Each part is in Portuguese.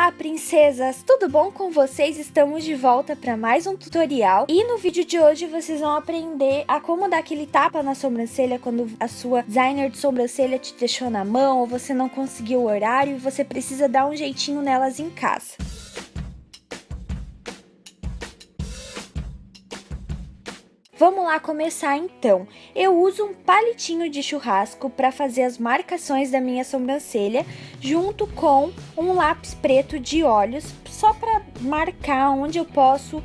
Olá, princesas! Tudo bom com vocês? Estamos de volta para mais um tutorial e no vídeo de hoje vocês vão aprender a como dar aquele tapa na sobrancelha quando a sua designer de sobrancelha te deixou na mão ou você não conseguiu o horário e você precisa dar um jeitinho nelas em casa. Vamos lá começar então. Eu uso um palitinho de churrasco para fazer as marcações da minha sobrancelha, junto com um lápis preto de olhos, só para marcar onde eu posso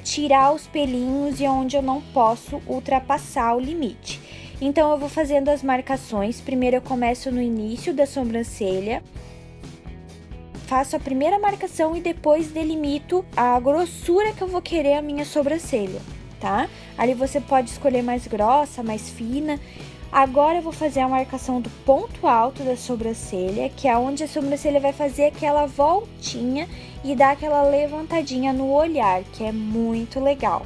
tirar os pelinhos e onde eu não posso ultrapassar o limite. Então eu vou fazendo as marcações. Primeiro eu começo no início da sobrancelha, faço a primeira marcação e depois delimito a grossura que eu vou querer a minha sobrancelha. Tá? Ali você pode escolher mais grossa, mais fina. Agora eu vou fazer a marcação do ponto alto da sobrancelha, que é onde a sobrancelha vai fazer aquela voltinha e dar aquela levantadinha no olhar, que é muito legal.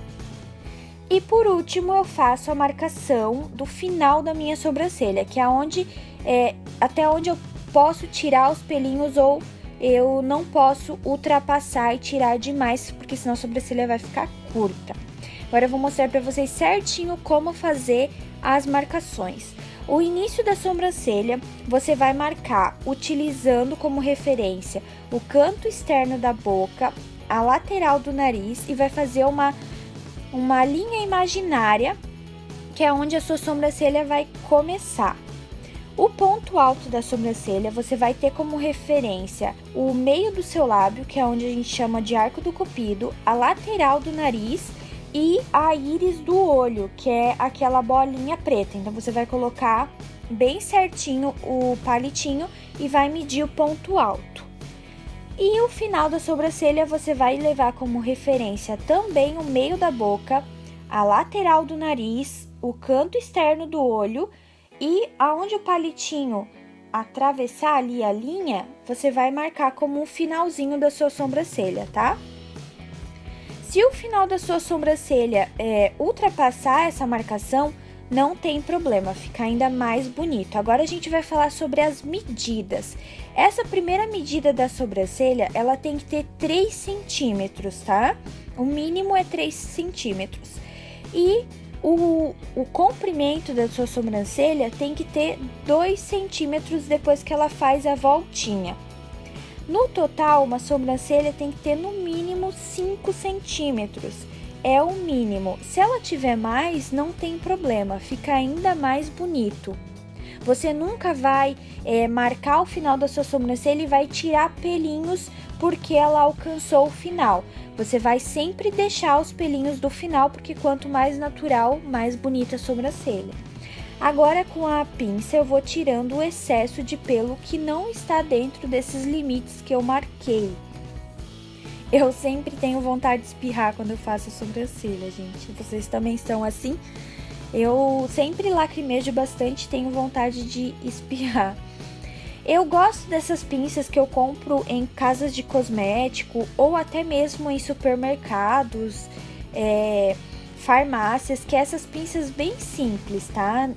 E por último eu faço a marcação do final da minha sobrancelha, que é até onde eu posso tirar os pelinhos ou eu não posso ultrapassar e tirar demais, porque senão a sobrancelha vai ficar curta. Agora eu vou mostrar para vocês certinho como fazer as marcações. O início da sobrancelha você vai marcar utilizando como referência o canto externo da boca, a lateral do nariz e vai fazer uma linha imaginária, que é onde a sua sobrancelha vai começar. O ponto alto da sobrancelha você vai ter como referência o meio do seu lábio, que é onde a gente chama de arco do cupido, a lateral do nariz e a íris do olho, que é aquela bolinha preta. Então você vai colocar bem certinho o palitinho e vai medir o ponto alto. E o final da sobrancelha você vai levar como referência também o meio da boca, a lateral do nariz, o canto externo do olho e aonde o palitinho atravessar ali a linha, você vai marcar como um finalzinho da sua sobrancelha, tá? Se o final da sua sobrancelha ultrapassar essa marcação, não tem problema, fica ainda mais bonito. Agora a gente vai falar sobre as medidas. Essa primeira medida da sobrancelha, ela tem que ter 3 centímetros, tá? O mínimo é 3 centímetros. E o comprimento da sua sobrancelha tem que ter 2 centímetros depois que ela faz a voltinha. No total, uma sobrancelha tem que ter no mínimo 5 centímetros, é o mínimo. Se ela tiver mais, não tem problema, fica ainda mais bonito. Você nunca vai marcar o final da sua sobrancelha e vai tirar pelinhos porque ela alcançou o final. Você vai sempre deixar os pelinhos do final, porque quanto mais natural, mais bonita a sobrancelha. Agora com a pinça eu vou tirando o excesso de pelo que não está dentro desses limites que eu marquei. Eu sempre tenho vontade de espirrar quando eu faço a sobrancelha, gente. Vocês também estão assim? Eu sempre lacrimejo bastante e tenho vontade de espirrar. Eu gosto dessas pinças que eu compro em casas de cosmético ou até mesmo em supermercados, farmácias, que é essas pinças bem simples, tá?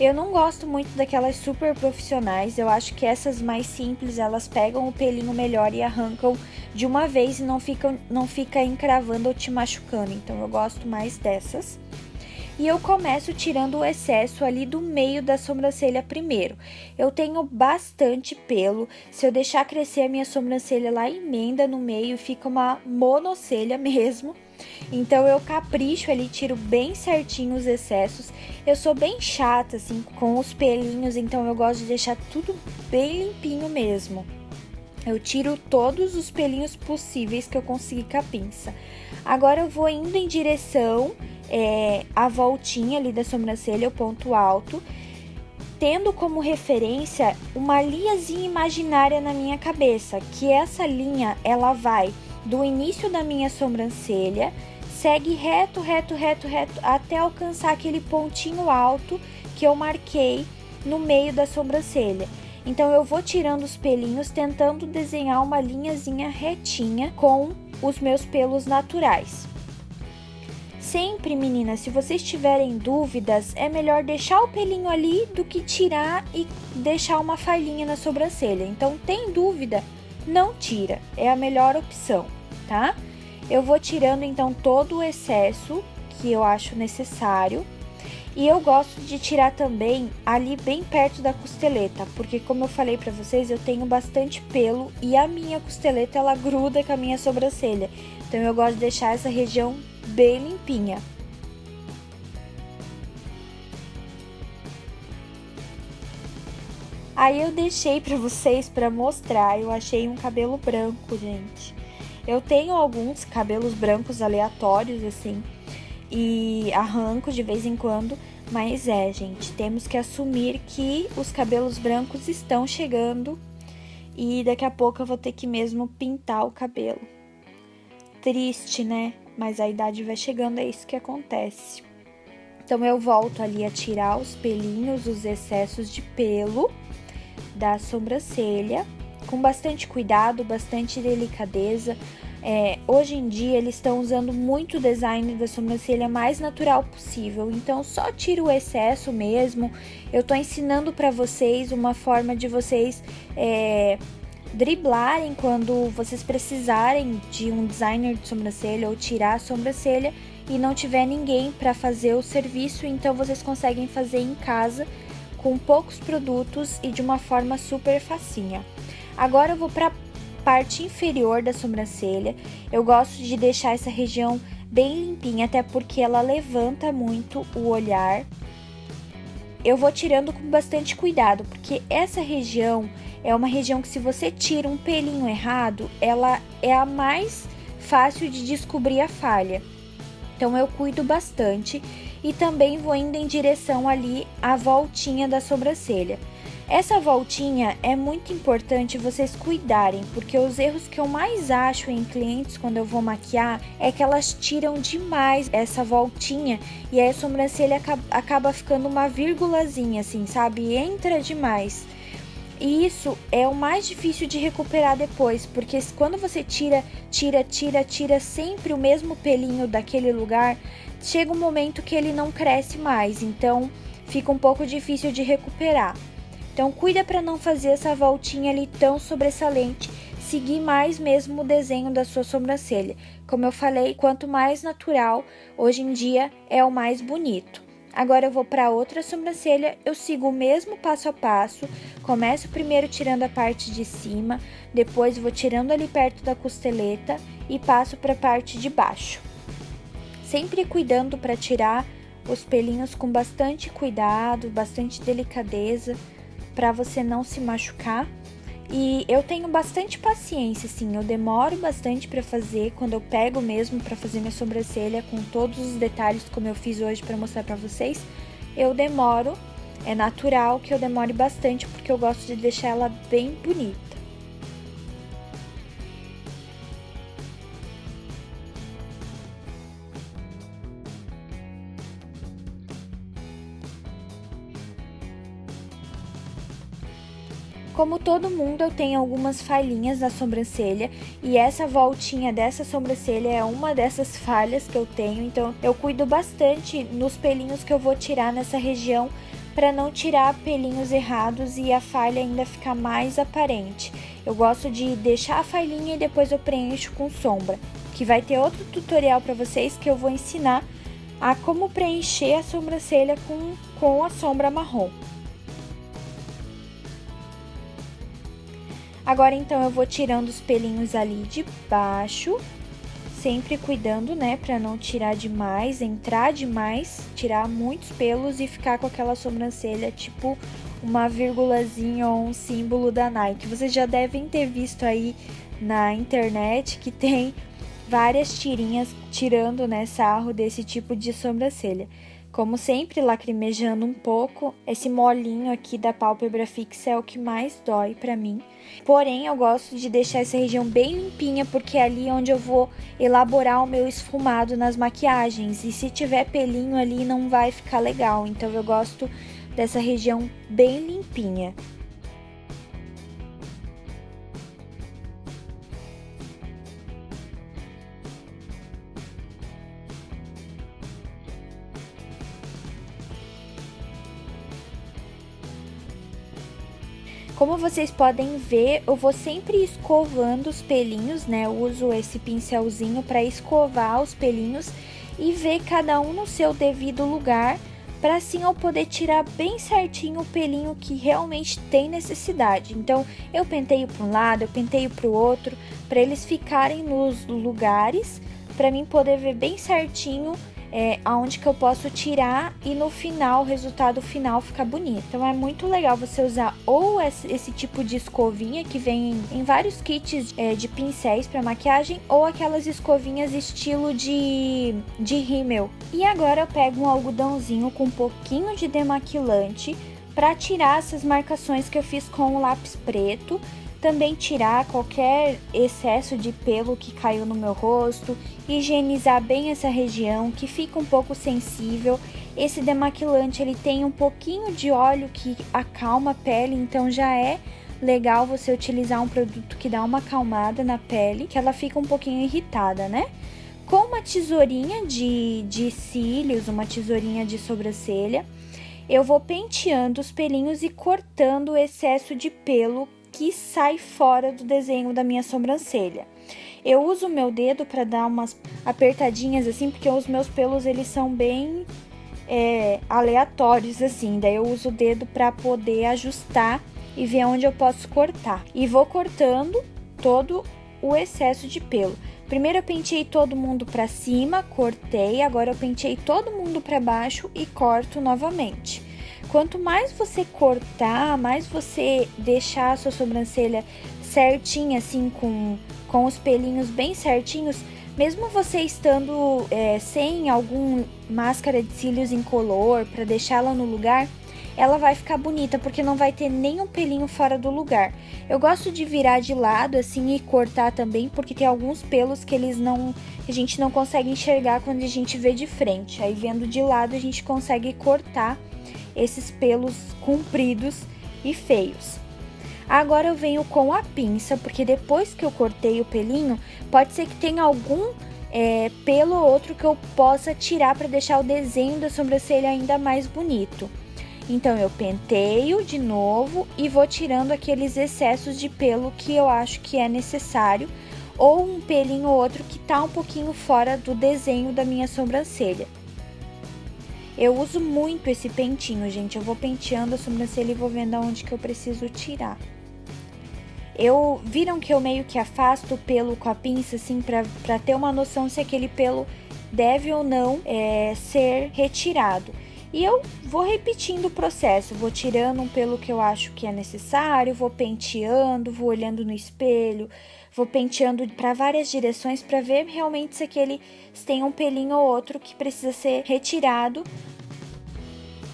Eu não gosto muito daquelas super profissionais. Eu acho que essas mais simples, elas pegam o pelinho melhor e arrancam de uma vez e não fica encravando ou te machucando. Então eu gosto mais dessas. E eu começo tirando o excesso ali do meio da sobrancelha primeiro. Eu tenho bastante pelo. Se eu deixar crescer a minha sobrancelha, ela emenda no meio, fica uma monocelha mesmo. Então eu capricho ali, tiro bem certinho os excessos. Eu sou bem chata assim com os pelinhos, então eu gosto de deixar tudo bem limpinho mesmo. Eu tiro todos os pelinhos possíveis que eu conseguir com a pinça. Agora eu vou indo em direção à voltinha ali da sobrancelha, o ponto alto, tendo como referência uma linhazinha imaginária na minha cabeça, que essa linha ela vai do início da minha sobrancelha, segue reto, reto, reto, reto, até alcançar aquele pontinho alto que eu marquei no meio da sobrancelha. Então eu vou tirando os pelinhos, tentando desenhar uma linhazinha retinha com os meus pelos naturais. Sempre, meninas, se vocês tiverem dúvidas, é melhor deixar o pelinho ali do que tirar e deixar uma falhinha na sobrancelha. Então, tem dúvida? não tira, é a melhor opção, tá? Eu vou tirando então todo o excesso que eu acho necessário. E eu gosto de tirar também ali bem perto da costeleta, porque como eu falei pra vocês, eu tenho bastante pelo e a minha costeleta ela gruda com a minha sobrancelha. Então eu gosto de deixar essa região bem limpinha. Aí eu deixei pra vocês pra mostrar, eu achei um cabelo branco, gente. Eu tenho alguns cabelos brancos aleatórios assim, e arranco de vez em quando, mas gente, temos que assumir que os cabelos brancos estão chegando e daqui a pouco eu vou ter que mesmo pintar o cabelo. Triste, né? Mas a idade vai chegando, é isso que acontece. Então eu volto ali a tirar os pelinhos, os excessos de pelo da sobrancelha, com bastante cuidado, bastante delicadeza. Hoje em dia eles estão usando muito o design da sobrancelha mais natural possível, então só tira o excesso mesmo. Eu tô ensinando para vocês uma forma de vocês driblarem quando vocês precisarem de um designer de sobrancelha ou tirar a sobrancelha e não tiver ninguém para fazer o serviço, então vocês conseguem fazer em casa com poucos produtos e de uma forma super facinha. Agora eu vou para parte inferior da sobrancelha. Eu gosto de deixar essa região bem limpinha, até porque ela levanta muito o olhar. Eu vou tirando com bastante cuidado, porque essa região é uma região que se você tira um pelinho errado, ela é a mais fácil de descobrir a falha. Então eu cuido bastante e também vou indo em direção ali à voltinha da sobrancelha. Essa voltinha é muito importante vocês cuidarem, porque os erros que eu mais acho em clientes quando eu vou maquiar é que elas tiram demais essa voltinha e aí a sobrancelha acaba ficando uma vírgulazinha assim, sabe? Entra demais. E isso é o mais difícil de recuperar depois, porque quando você tira sempre o mesmo pelinho daquele lugar, chega um momento que ele não cresce mais, então fica um pouco difícil de recuperar. Então cuida para não fazer essa voltinha ali tão sobressalente, seguir mais mesmo o desenho da sua sobrancelha. Como eu falei, quanto mais natural, hoje em dia é o mais bonito. Agora eu vou para outra sobrancelha, eu sigo o mesmo passo a passo, começo primeiro tirando a parte de cima, depois vou tirando ali perto da costeleta e passo para a parte de baixo. Sempre cuidando para tirar os pelinhos com bastante cuidado, bastante delicadeza, para você não se machucar. E eu tenho bastante paciência, assim, eu demoro bastante para fazer, quando eu pego mesmo para fazer minha sobrancelha com todos os detalhes como eu fiz hoje para mostrar para vocês, eu demoro, é natural que eu demore bastante porque eu gosto de deixar ela bem bonita. Como todo mundo, eu tenho algumas falhinhas na sobrancelha e essa voltinha dessa sobrancelha é uma dessas falhas que eu tenho, então eu cuido bastante nos pelinhos que eu vou tirar nessa região para não tirar pelinhos errados e a falha ainda ficar mais aparente. Eu gosto de deixar a falhinha e depois eu preencho com sombra, que vai ter outro tutorial para vocês que eu vou ensinar a como preencher a sobrancelha com a sombra marrom. Agora, então, eu vou tirando os pelinhos ali de baixo, sempre cuidando, né, pra não tirar demais, entrar demais, tirar muitos pelos e ficar com aquela sobrancelha, tipo uma vírgulazinha ou um símbolo da Nike. Vocês já devem ter visto aí na internet que tem várias tirinhas tirando, né, sarro desse tipo de sobrancelha. Como sempre, lacrimejando um pouco, esse molinho aqui da pálpebra fixa é o que mais dói pra mim. Porém, eu gosto de deixar essa região bem limpinha, porque é ali onde eu vou elaborar o meu esfumado nas maquiagens. E se tiver pelinho ali, não vai ficar legal. Então, eu gosto dessa região bem limpinha. Como vocês podem ver, eu vou sempre escovando os pelinhos, né? Eu uso esse pincelzinho para escovar os pelinhos e ver cada um no seu devido lugar, para assim eu poder tirar bem certinho o pelinho que realmente tem necessidade. Então, eu penteio para um lado, eu penteio para o outro, para eles ficarem nos lugares, para mim poder ver bem certinho aonde que eu posso tirar e no final, o resultado final ficar bonito. Então é muito legal você usar ou esse tipo de escovinha que vem em vários kits de pincéis para maquiagem, ou aquelas escovinhas estilo de rímel. E agora eu pego um algodãozinho com um pouquinho de demaquilante para tirar essas marcações que eu fiz com o lápis preto. Também tirar qualquer excesso de pelo que caiu no meu rosto, higienizar bem essa região que fica um pouco sensível. Esse demaquilante ele tem um pouquinho de óleo que acalma a pele, então já é legal você utilizar um produto que dá uma acalmada na pele, que ela fica um pouquinho irritada, né? Com uma tesourinha de cílios, uma tesourinha de sobrancelha, eu vou penteando os pelinhos e cortando o excesso de pelo que sai fora do desenho da minha sobrancelha. Eu uso o meu dedo para dar umas apertadinhas assim, porque os meus pelos eles são bem aleatórios assim, daí eu uso o dedo para poder ajustar e ver onde eu posso cortar. E vou cortando todo o excesso de pelo. Primeiro eu penteei todo mundo para cima, cortei, agora eu penteei todo mundo para baixo e corto novamente. Quanto mais você cortar, mais você deixar a sua sobrancelha certinha, assim, com os pelinhos bem certinhos, mesmo você estando sem algum máscara de cílios incolor para deixá-la no lugar, ela vai ficar bonita, porque não vai ter nenhum pelinho fora do lugar. Eu gosto de virar de lado, assim, e cortar também, porque tem alguns pelos que a gente não consegue enxergar quando a gente vê de frente. Aí, vendo de lado, a gente consegue cortar esses pelos compridos e feios. Agora eu venho com a pinça, porque depois que eu cortei o pelinho, pode ser que tenha algum pelo ou outro que eu possa tirar para deixar o desenho da sobrancelha ainda mais bonito. Então eu penteio de novo e vou tirando aqueles excessos de pelo que eu acho que é necessário, ou um pelinho ou outro que tá um pouquinho fora do desenho da minha sobrancelha. Eu uso muito esse pentinho, gente. Eu vou penteando a sobrancelha e vou vendo aonde que eu preciso tirar. Viram que eu meio que afasto o pelo com a pinça, assim, pra ter uma noção se aquele pelo deve ou não ser retirado. E eu vou repetindo o processo, vou tirando um pelo que eu acho que é necessário, vou penteando, vou olhando no espelho, vou penteando para várias direções para ver realmente se tem um pelinho ou outro que precisa ser retirado.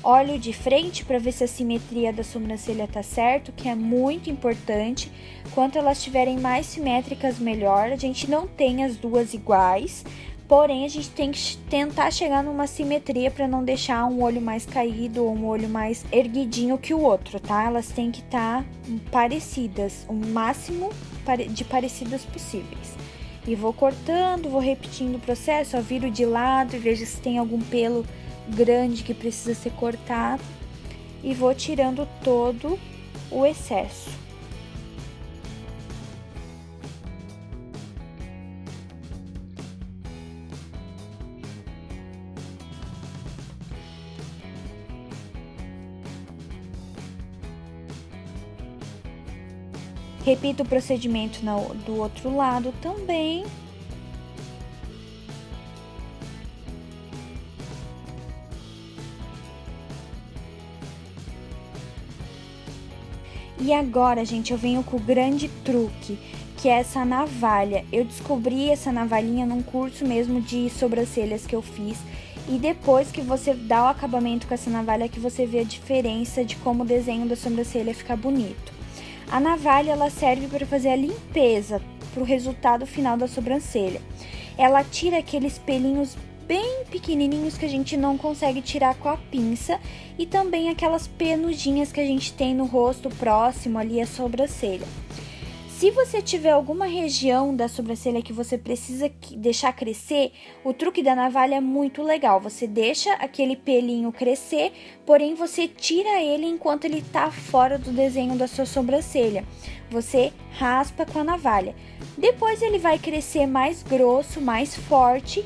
Olho de frente para ver se a simetria da sobrancelha tá certo, que é muito importante. Quanto elas estiverem mais simétricas, melhor. A gente não tem as duas iguais, porém a gente tem que tentar chegar numa simetria para não deixar um olho mais caído ou um olho mais erguidinho que o outro, tá? Elas têm que estar parecidas, o máximo de parecidas possíveis. E vou cortando, vou repetindo o processo, ó, viro de lado e vejo se tem algum pelo grande que precisa ser cortado e vou tirando todo o excesso. Repito o procedimento do outro lado também. E agora, gente, eu venho com o grande truque, que é essa navalha. Eu descobri essa navalhinha num curso mesmo de sobrancelhas que eu fiz. E depois que você dá o acabamento com essa navalha, que você vê a diferença de como o desenho da sobrancelha fica bonito. A navalha, ela serve para fazer a limpeza, para o resultado final da sobrancelha. Ela tira aqueles pelinhos bem pequenininhos que a gente não consegue tirar com a pinça e também aquelas penugem que a gente tem no rosto próximo ali à sobrancelha. Se você tiver alguma região da sobrancelha que você precisa deixar crescer, o truque da navalha é muito legal. Você deixa aquele pelinho crescer, porém você tira ele enquanto ele tá fora do desenho da sua sobrancelha. Você raspa com a navalha. Depois ele vai crescer mais grosso, mais forte,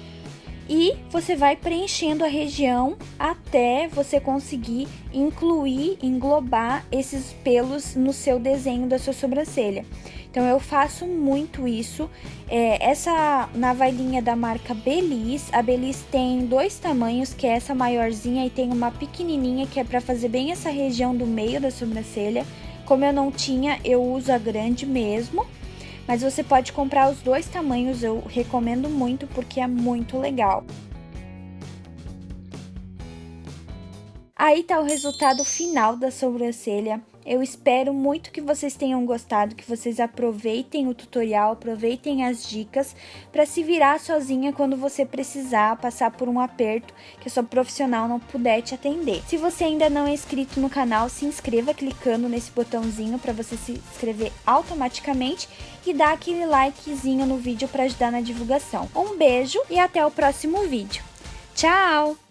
e você vai preenchendo a região até você conseguir englobar esses pelos no seu desenho da sua sobrancelha. Então eu faço muito isso. Essa navalhinha da marca Bellis, a Bellis tem 2 tamanhos, que é essa maiorzinha e tem uma pequenininha que é para fazer bem essa região do meio da sobrancelha. Como eu não tinha, eu uso a grande mesmo. Mas você pode comprar os 2 tamanhos, eu recomendo muito porque é muito legal. Aí tá o resultado final da sobrancelha. Eu espero muito que vocês tenham gostado, que vocês aproveitem o tutorial, aproveitem as dicas para se virar sozinha quando você precisar, passar por um aperto que a sua profissional não puder te atender. Se você ainda não é inscrito no canal, se inscreva clicando nesse botãozinho para você se inscrever automaticamente e dar aquele likezinho no vídeo para ajudar na divulgação. Um beijo e até o próximo vídeo. Tchau!